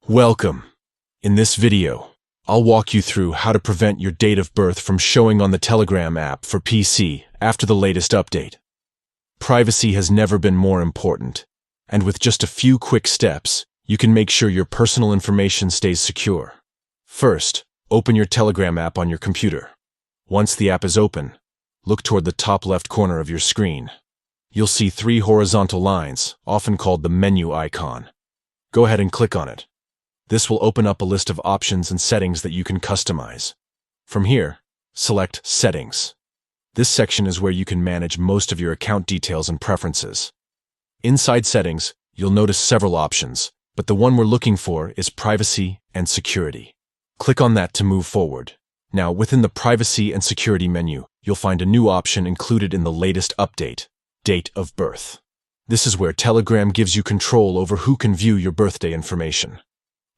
Welcome. In this video, I'll walk you through how to prevent your date of birth from showing on the Telegram app for PC after the latest update. Privacy has never been more important, and with just a few quick steps, you can make sure your personal information stays secure. First, open your Telegram app on your computer. Once the app is open, look toward the top left corner of your screen. You'll see three horizontal lines, often called the menu icon. Go ahead and click on it. This will open up a list of options and settings that you can customize. From here, select Settings. This section is where you can manage most of your account details and preferences. Inside Settings, you'll notice several options, but the one we're looking for is Privacy and Security. Click on that to move forward. Now, within the Privacy and Security menu, you'll find a new option included in the latest update, Date of Birth. This is where Telegram gives you control over who can view your birthday information.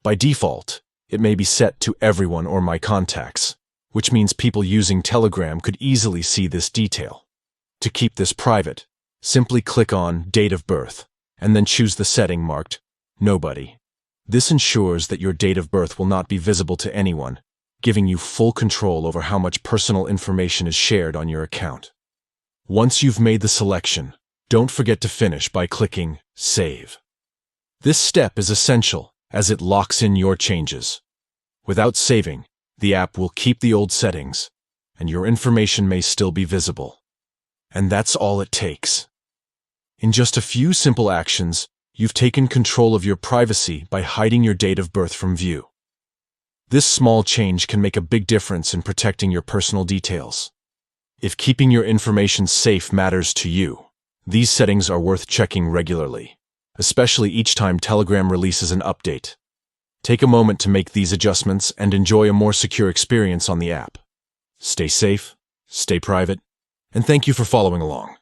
By default, it may be set to everyone or my contacts, which means people using Telegram could easily see this detail. To keep this private, simply click on Date of Birth, and then choose the setting marked Nobody. This ensures that your date of birth will not be visible to anyone, giving you full control over how much personal information is shared on your account. Once you've made the selection, don't forget to finish by clicking Save. This step is essential, as it locks in your changes. Without saving, the app will keep the old settings, and your information may still be visible. And that's all it takes. In just a few simple actions, you've taken control of your privacy by hiding your date of birth from view. This small change can make a big difference in protecting your personal details. If keeping your information safe matters to you, these settings are worth checking regularly, especially each time Telegram releases an update. Take a moment to make these adjustments and enjoy a more secure experience on the app. Stay safe, stay private, and thank you for following along.